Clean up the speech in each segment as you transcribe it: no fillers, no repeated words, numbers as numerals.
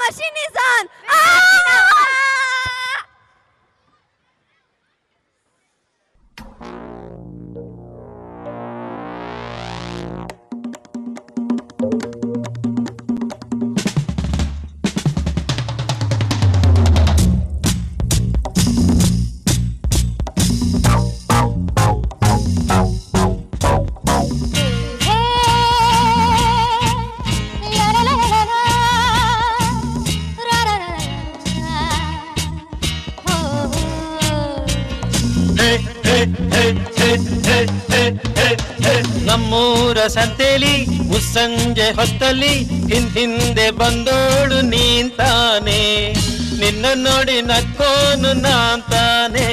machine is on. ನಮ್ಮೂರ ಸಂತೆಲಿ ಮುಸ್ಸಂಜೆ ಹೊತ್ತಲ್ಲಿ ಹಿಂದೆ ಬಂದೋಳು ನೀಂತಾನೆ, ನಿನ್ನ ನೋಡಿ ನಕ್ಕೋನು ನಾಂತಾನೆ.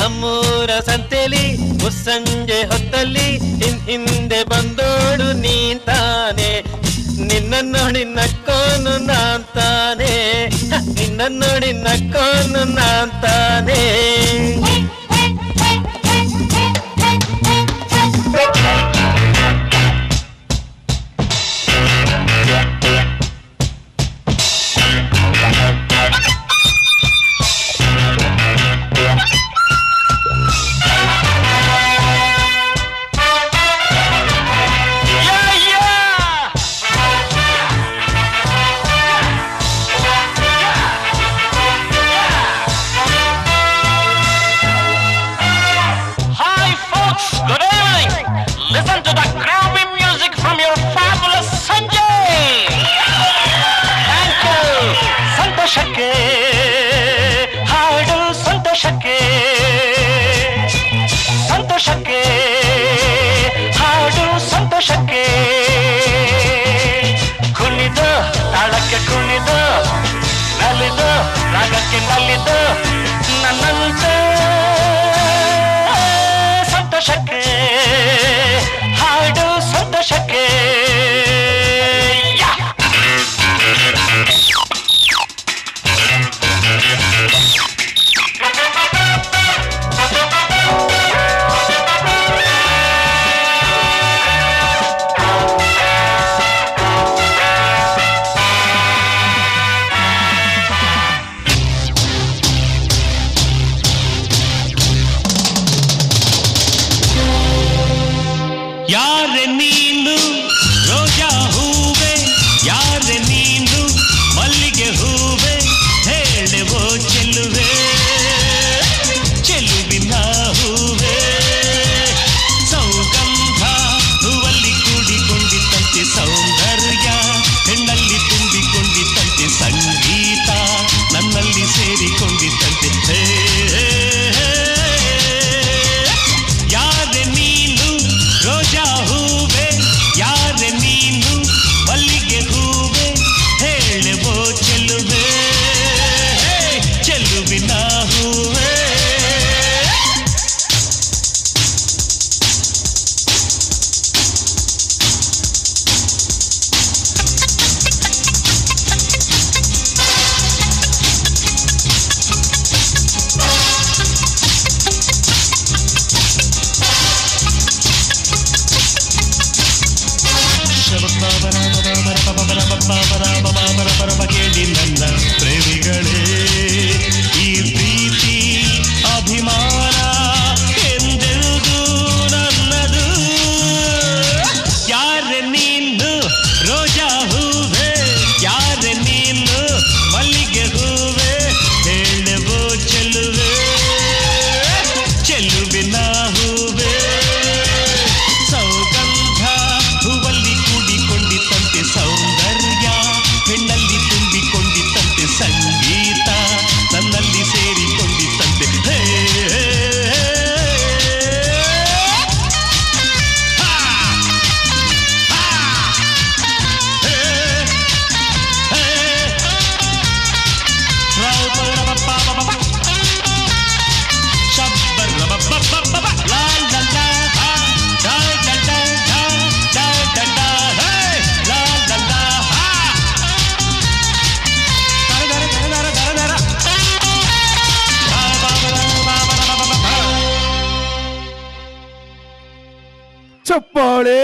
ನಮ್ಮೂರ ಸಂತೆಲಿ ಮುಸ್ಸಂಜೆ ಹೊತ್ತಲ್ಲಿ ಹಿಂದೆ ಬಂದೋಳು ನೀಂತಾನೆ, ನಿನ್ನ ನೋಡಿ ನಕ್ಕೋನು ನಾಂತಾನೆ, ನಿನ್ನ ನೋಡಿ ನಕ್ಕೋನು ನಾಂತಾನೆ. ನನ್ನಂತೆ ಸಂತೋಷಕ್ಕೆ ಹಾಡು ಸಂತೋಷಕ್ಕೆ. ಯಾರೆ ನೀನು ರೋಜಾ ಹೂವೆ, ಯಾರೆ ನೀನು ಮಲ್ಲಿಗೆ ಹೂವೆ, ಹೇಳುವೋ ಚೆಲುವೆ ಚೆಲುವಿನ ಹೂವೆ. ಸೌಗಂಧ ಹೂವಲ್ಲಿ ಕೂಡಿಕೊಂಡಿತ್ತಂತೆ ಸೌಂದರ್ಯ, ಹೆಣ್ಣಲ್ಲಿ ತುಂಬಿಕೊಂಡಿತ್ತಂತೆ ಸಂಗೀತ, ನನ್ನಲ್ಲಿ ಸೇರಿಕೊಂಡಿತ್ತಂತೆ. ಯಾರೆ ನೀನು ರೋಜಾ ಹೂವೆ, ಯಾರೆ ನೀನು ಮಲ್ಲಿಗೆ ಹೂವೆ, ಹೇಳುವೋ ಚೆಲುವೆ ಚೆಲುವಿನ ಹೂವೆ. ಕೇಳಿ ನನ್ನ ಪ್ರೇಮಿಗಳೇ, ಈ ಪ್ರೀತಿ ಅಭಿಮಾನ ಎಂದೆಂದೂ ನನ್ನದು. ಯಾರೆ ನೀನು ರೋಜಾ ಹೂವೆ, ಯಾರೆ ನೀನು ಮಲ್ಲಿಗೆ ಹೂವೆ, ಹೇಳುವೋ ಚೆಲುವೆ ಚೆಲುವಿನ ಹೂವೆ. ಸೌಗಂಧ ಹೂವಲ್ಲಿ ಕೂಡಿಕೊಂಡಿತ್ತಂತೆ ಸೌಂದರ್ಯ, ಹೆಣ್ಣಲ್ಲಿ ತುಂಬಿಕೊಂಡಿತ್ತಂತೆ ಸಂಗೀತ, ನನ್ನಲ್ಲಿ ಸೇರಿಕೊಂಡಿತ್ತಂತೆ. ಚಪ್ಪಾಳೆ